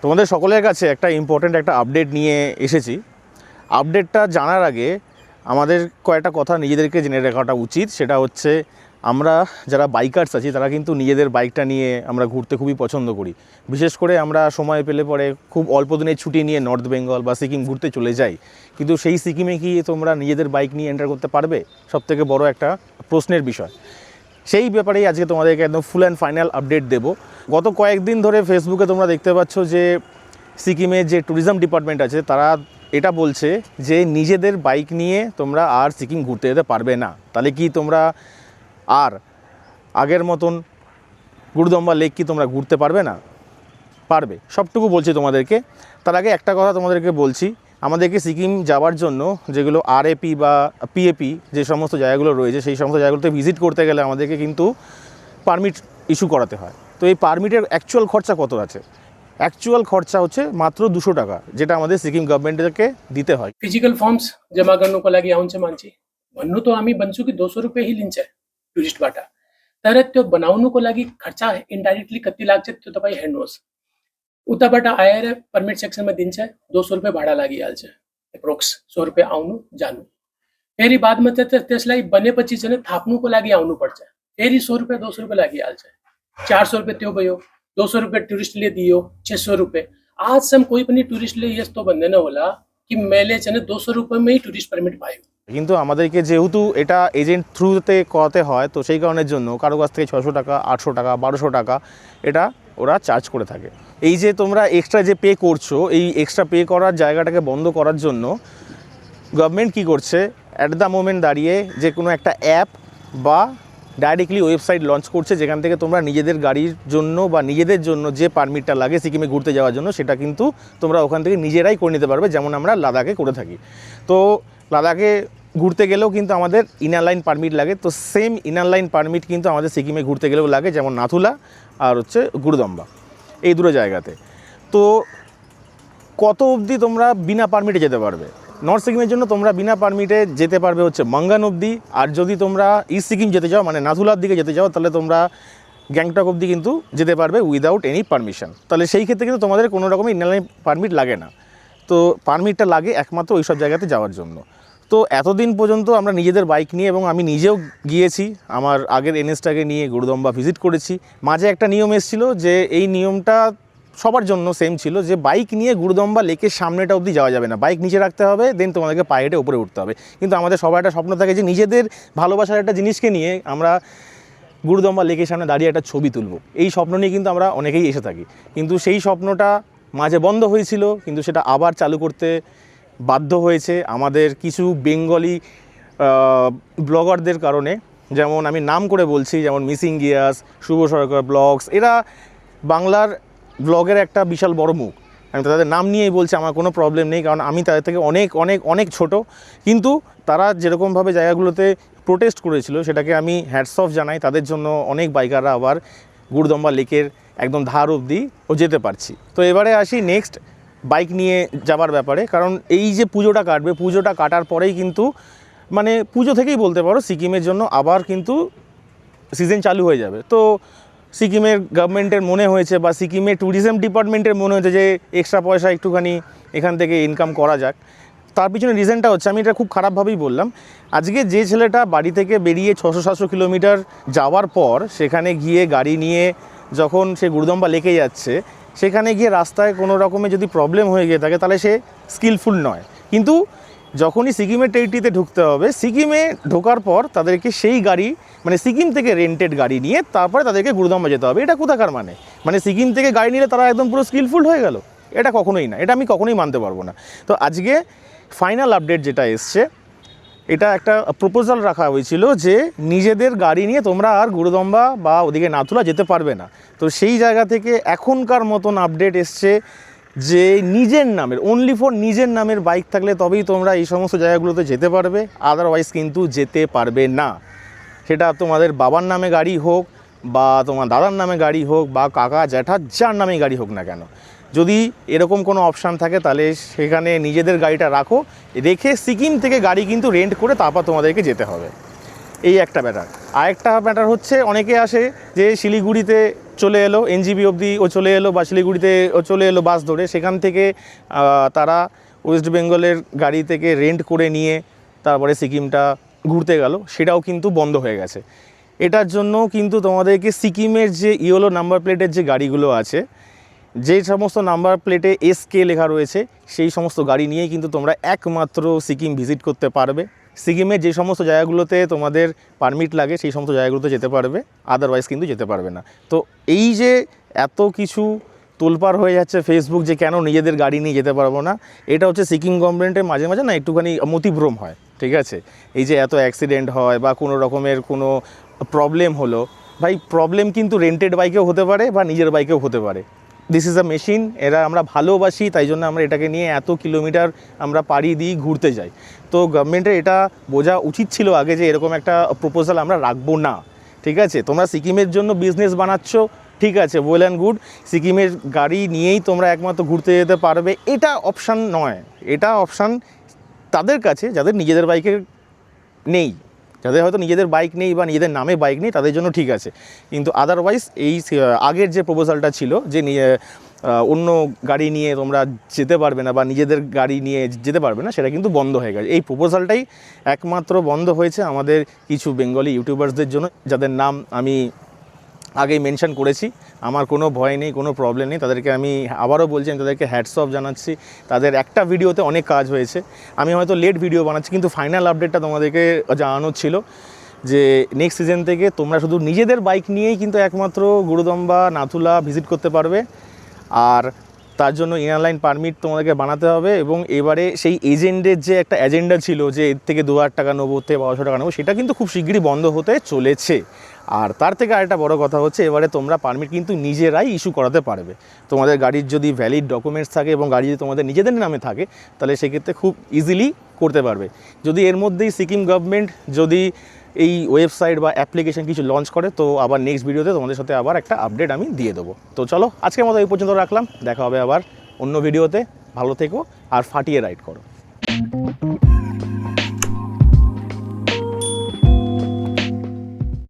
তোমাদের সকলের কাছে একটা ইম্পর্ট্যান্ট একটা আপডেট নিয়ে এসেছি। আপডেটটা জানার আগে আমাদের কয়েকটা কথা নিজেদেরকে জেনে রাখাটা উচিত। সেটা হচ্ছে আমরা যারা বাইকার্স আছি তারা কিন্তু নিজেদের বাইকটা নিয়ে আমরা ঘুরতে খুবই পছন্দ করি। বিশেষ করে আমরা সময় পেলে পরে খুব অল্প দিনের ছুটি নিয়ে নর্থ বেঙ্গল বা সিকিম ঘুরতে চলে যাই, কিন্তু সেই সিকিমে কি তোমরা নিজেদের বাইক নিয়ে এন্টার করতে পারবে? সবথেকে বড় একটা প্রশ্নের বিষয়। সেই ব্যাপারেই আজকে তোমাদেরকে একদম ফুল অ্যান্ড ফাইনাল আপডেট দেবো। গত কয়েকদিন ধরে ফেসবুকে তোমরা দেখতে পাচ্ছ যে সিকিমের যে ট্যুরিজম ডিপার্টমেন্ট আছে তারা এটা বলছে যে নিজেদের বাইক নিয়ে তোমরা আর সিকিম ঘুরতে যেতে পারবে না। তাহলে কি তোমরা আর আগের মতন গুরুদম্বা লেক কি তোমরা ঘুরতে পারবে না? পারবে, সবটুকু বলছি তোমাদেরকে। তার আগে একটা কথা তোমাদেরকে বলছি, আমাদেরকে সিকিম যাওয়ার জন্য যেগুলো আরএপি বা পিএপি যে সমস্ত জায়গাগুলো রয়েছে সেই সমস্ত জায়গাগুলোতে ভিজিট করতে গেলে আমাদেরকে কিন্তু পারমিট ইস্যু করাতে হয়। তো এই পারমিটের অ্যাকচুয়াল খরচা কত আছে? অ্যাকচুয়াল খরচা হচ্ছে মাত্র 200 টাকা, যেটা আমাদের सिक्किम गभर्मेंटকে दिते হয়। फिजिकल फॉर्म्स जमा गर्नुको लागि आउँछ मान्छे भन्नु त हामी भन्छु कि 200 रुपैयाँ ही लिन्छ टुरिस्टबाट, तर त्यो बनाउनुको लागि खर्चा इन्डाइरेक्टली कति लाग्छ त्यो तपाईँ हेर्नुहोस्। उताबाट आएर पर्मिट सेक्सनमा दिन्छ 200 रुपैयाँ भाडा लागिहाल्छ, एप्रोक्स 100 रुपैयाँ आउनु जानु। फेरि बादमा त्यसलाई बनेपछि चाहिँ थाप्नुको लागि आउनुपर्छ, फेरि 100 रुपैयाँ 200 रुपैयाँ लागिहाल्छ। 400 रुपैयाँ त्यो भयो, 200 रुपैयाँ टुरिस्टले दियो, 600 रुपैयाँ। आजसम्म कोही पनि टुरिस्टले यस्तो भन्दैन होला कि मैले चाहिँ 200 रुपैयाँमै टुरिस्ट परमिट पायो। কিন্তু আমাদেরকে যেহেতু এটা এজেন্ট থ্রুতে করাতে হয়, তো সেই কারণের জন্য কারো কাছ থেকে 600 টাকা, 800 টাকা, 1200 টাকা এটা ওরা চার্জ করে থাকে। এই যে তোমরা এক্সট্রা যে পে করছো, এই এক্সট্রা পে করার জায়গাটাকে বন্ধ করার জন্য গভর্নমেন্ট কী করছে, অ্যাট দ্য মোমেন্ট দাঁড়িয়ে যে কোনো একটা অ্যাপ বা ডাইরেক্টলি ওয়েবসাইট লঞ্চ করছে, যেখান থেকে তোমরা নিজেদের গাড়ির জন্য বা নিজেদের জন্য যে পারমিটটা লাগে সিকিমে ঘুরতে যাওয়ার জন্য সেটা কিন্তু তোমরা ওখান থেকে নিজেরাই করে নিতে পারবে, যেমন আমরা লাদাখে করে থাকি। তো লাদাখে ঘুরতে গেলেও কিন্তু আমাদের ইনার লাইন পারমিট লাগে, তো সেম ইনার লাইন পারমিট কিন্তু আমাদের সিকিমে ঘুরতে গেলেও লাগে, যেমন নাথুলা আর হচ্ছে গুরুদম্বা, এই দুটো জায়গাতে। তো কত অবধি তোমরা বিনা পারমিটে যেতে পারবে? নর্থ সিকিমের জন্য তোমরা বিনা পারমিটে যেতে পারবে হচ্ছে মাঙ্গান অবধি, আর যদি তোমরা ইস্ট সিকিম যেতে চাও মানে নাথুলার দিকে যেতে চাও তাহলে তোমরা গ্যাংটক অবধি কিন্তু যেতে পারবে উইদাউট এনি পারমিশন। তাহলে সেই ক্ষেত্রে কিন্তু তোমাদের কোনো রকমের ইনলাইন পারমিট লাগে না। তো পারমিটটা লাগে একমাত্র ওই সব জায়গাতে যাওয়ার জন্য। তো এতদিন পর্যন্ত আমরা নিজেদের বাইক নিয়ে, এবং আমি নিজেও গিয়েছি আমার আগের এনএসটাকে নিয়ে গুরুদম্বা ভিজিট করেছি। মাঝে একটা নিয়ম এসেছিল যে এই নিয়মটা সবার জন্য সেম ছিল যে বাইক নিয়ে গুরুদম্বা লেকের সামনেটা অবধি যাওয়া যাবে না, বাইক নিচে রাখতে হবে, দেন তোমাদেরকে পায়ে হেঁটে উপরে উঠতে হবে। কিন্তু আমাদের সবার একটা স্বপ্ন থাকে যে নিজেদের ভালোবাসার একটা জিনিসকে নিয়ে আমরা গুরুদম্বা লেকের সামনে দাঁড়িয়ে একটা ছবি তুলব। এই স্বপ্ন নিয়ে কিন্তু আমরা অনেকেই এসে থাকি, কিন্তু সেই স্বপ্নটা মাঝে বন্ধ হয়েছিল, কিন্তু সেটা আবার চালু করতে বাধ্য হয়েছে আমাদের কিছু বেঙ্গলি ব্লগারদের কারণে। যেমন আমি নাম করে বলছি, যেমন মিসিং গিয়াস, শুভ সরকার ব্লগস, এরা বাংলার ব্লগের একটা বিশাল বড় মুখ। আমি তাদের নাম নিয়েই বলছি, আমার কোনো প্রবলেম নেই, কারণ আমি তাদের থেকে অনেক অনেক অনেক ছোট। কিন্তু তারা যেরকমভাবে জায়গাগুলোতে প্রোটেস্ট করেছিল সেটাকে আমি হ্যাটস অফ জানাই। তাদের জন্য অনেক বাইকাররা আবার গুরুদম্বা লেকের একদম ধার অবধি যেতে পারছি। তো এবারে আসি নেক্সট বাইক নিয়ে যাবার ব্যাপারে। কারণ এই যে পুজোটা কাটবে, পুজোটা কাটার পরেই কিন্তু মানে পুজো থেকেই বলতে পারো সিকিমের জন্য আবার কিন্তু সিজন চালু হয়ে যাবে। তো সিকিমের গভর্নমেন্টের মনে হয়েছে বা সিকিমের ট্যুরিজম ডিপার্টমেন্টের মনে হয়েছে যে এক্সট্রা পয়সা একটুখানি এখান থেকে ইনকাম করা যাক। তার পিছনে রিজনটা হচ্ছে, আমি এটা খুব খারাপভাবেই বললাম, আজকে যে ছেলেটা বাড়ি থেকে বেরিয়ে 600-700 কিলোমিটার যাওয়ার পর সেখানে গিয়ে গাড়ি নিয়ে যখন সে গুরুদম্বা লেকে যাচ্ছে, সেখানে গিয়ে রাস্তায় কোনো রকমের যদি প্রবলেম হয়ে গিয়ে থাকে তাহলে সে স্কিলফুল নয়। কিন্তু যখনই সিকিমের টেরিটরিতে ঢুকতে হবে, সিকিমে ঢোকার পর তাদেরকে সেই গাড়ি মানে সিকিম থেকে রেন্টেড গাড়ি নিয়ে তারপরে তাদেরকে গুরুদম্বা যেতে হবে। এটা কোথাকার মানে সিকিম থেকে গাড়ি নিলে তারা একদম পুরো স্কিলফুল হয়ে গেল? এটা কখনোই না, এটা আমি কখনোই মানতে পারবো না। তো আজকে ফাইনাল আপডেট যেটা এসছে, এটা একটা প্রপোজাল রাখা হয়েছিল যে নিজেদের গাড়ি নিয়ে তোমরা আর গুরুদম্বা বা ওদিকে নাথুলা যেতে পারবে না। তো সেই জায়গা থেকে এখনকার মতন আপডেট এসছে যে নিজের নামের, অনলি ফর নিজের নামের বাইক থাকলে তবেই তোমরা এই সমস্ত জায়গাগুলোতে যেতে পারবে, আদারওয়াইজ কিন্তু যেতে পারবে না। সেটা তোমাদের বাবার নামে গাড়ি হোক বা তোমার দাদার নামে গাড়ি হোক বা কাকা জ্যাঠা যার নামে গাড়ি হোক না কেন, যদি এরকম কোনো অপশান থাকে তাহলে সেখানে নিজেদের গাড়িটা রাখো, রেখে সিকিম থেকে গাড়ি কিন্তু রেন্ট করে তারপর তোমাদেরকে যেতে হবে। এই একটা ম্যাটার। আরেকটা ম্যাটার হচ্ছে, অনেকে আসে যে শিলিগুড়িতে চলে এলো এনজিবি অবধি ও চলে এলো বা শিলিগুড়িতে ও চলে এলো বাস ধরে, সেখান থেকে তারা ওয়েস্ট বেঙ্গলের গাড়ি থেকে রেন্ট করে নিয়ে তারপরে সিকিমটা ঘুরতে গেল, সেটাও কিন্তু বন্ধ হয়ে গেছে। এটার জন্য কিন্তু তোমাদেরকে সিকিমের যে ইয়েলো নাম্বার প্লেটের যে গাড়িগুলো আছে, যে সমস্ত নাম্বার প্লেটে SK লেখা রয়েছে, সেই সমস্ত গাড়ি নিয়েই কিন্তু তোমরা একমাত্র সিকিম ভিজিট করতে পারবে। সিকিমের যে সমস্ত জায়গাগুলোতে তোমাদের পারমিট লাগে সেই সমস্ত জায়গাগুলোতে যেতে পারবে, আদারওয়াইজ কিন্তু যেতে পারবে না। তো এই যে এত কিছু তোলপাড় হয়ে যাচ্ছে ফেসবুক যে কেন নিজেদের গাড়ি নিয়ে যেতে পারবো না, এটা হচ্ছে সিকিম গভর্নমেন্টের মাঝে মাঝে না একটুখানি মতিভ্রম হয়, ঠিক আছে? এই যে এত অ্যাক্সিডেন্ট হয় বা কোনো রকমের কোনো প্রবলেম হলো, ভাই প্রবলেম কিন্তু রেন্টেড বাইকেও হতে পারে বা নিজের বাইকেও হতে পারে। দিস ইজ আ মেশিন, এরা আমরা ভালোবাসি, তাই জন্য আমরা এটাকে নিয়ে এত কিলোমিটার আমরা পাড়ি দিই, ঘুরতে যাই। তো গভর্নমেন্টের এটা বোঝা উচিত ছিল আগে যে এরকম একটা প্রপোজাল আমরা রাখবো না, ঠিক আছে? তোমরা সিকিমের জন্য বিজনেস বানাচ্ছ, ঠিক আছে, ওয়েল অ্যান্ড গুড, সিকিমের গাড়ি নিয়েই তোমরা একমাত্র ঘুরতে যেতে পারবে, এটা অপশান নয়। এটা অপশান তাদের কাছে যাদের নিজেদের বাইকের নেই, যাদের হয়তো নিজেদের বাইক নেই বা নিজেদের নামে বাইক নেই, তাদের জন্য ঠিক আছে। কিন্তু আদারওয়াইজ এই আগের যে প্রপোজালটা ছিল যে অন্য গাড়ি নিয়ে তোমরা যেতে পারবে না বা নিজেদের গাড়ি নিয়ে যেতে পারবে না, সেটা কিন্তু বন্ধ হয়ে গেছে। এই প্রপোজালটাই একমাত্র বন্ধ হয়েছে আমাদের কিছু বেঙ্গলি ইউটিউবার্সদের জন্য, যাদের নাম আমি আগেই মেনশন করেছি। আমার কোনো ভয় নেই, কোনো প্রবলেম নেই, তাদেরকে আমি আবারও বলছি, আমি তাদেরকে হ্যাটস অফ জানাচ্ছি। তাদের একটা ভিডিওতে অনেক কাজ হয়েছে। আমি হয়তো লেট ভিডিও বানাচ্ছি, কিন্তু ফাইনাল আপডেটটা তোমাদেরকে জানানোর ছিল যে নেক্সট সিজন থেকে তোমরা শুধু নিজেদের বাইক নিয়েই কিন্তু একমাত্র গুরুদম্বা নাথুলা ভিজিট করতে পারবে। আর তার জন্য ইনার লাইন পারমিট তোমাদেরকে বানাতে হবে, এবং এবারে সেই এজেন্টের যে একটা এজেন্ডা ছিল যে এর থেকে 2000 টাকা নেবো, ওর থেকে 1200 টাকা নেবো, সেটা কিন্তু খুব শিগগিরই বন্ধ হতে চলেছে। আর তার থেকে আরেকটা বড় কথা হচ্ছে, এবারে তোমরা পারমিট কিন্তু নিজেরাই ইস্যু করাতে পারবে। তোমাদের গাড়ির যদি ভ্যালিড ডকুমেন্টস থাকে এবং গাড়ি যদি তোমাদের নিজেদের নামে থাকে, তাহলে সেক্ষেত্রে খুব ইজিলি করতে পারবে। যদি এর মধ্যেই সিকিম গভর্নমেন্ট যদি এই ওয়েবসাইট বা অ্যাপ্লিকেশন কিছু লঞ্চ করে, তো আবার নেক্সট ভিডিওতে তোমাদের সাথে আবার একটা আপডেট আমি দিয়ে দেবো। তো চলো, আজকের মতো এই পর্যন্ত রাখলাম, দেখা হবে আবার অন্য ভিডিওতে। ভালো থেকো আর ফাটিয়ে রাইড করো।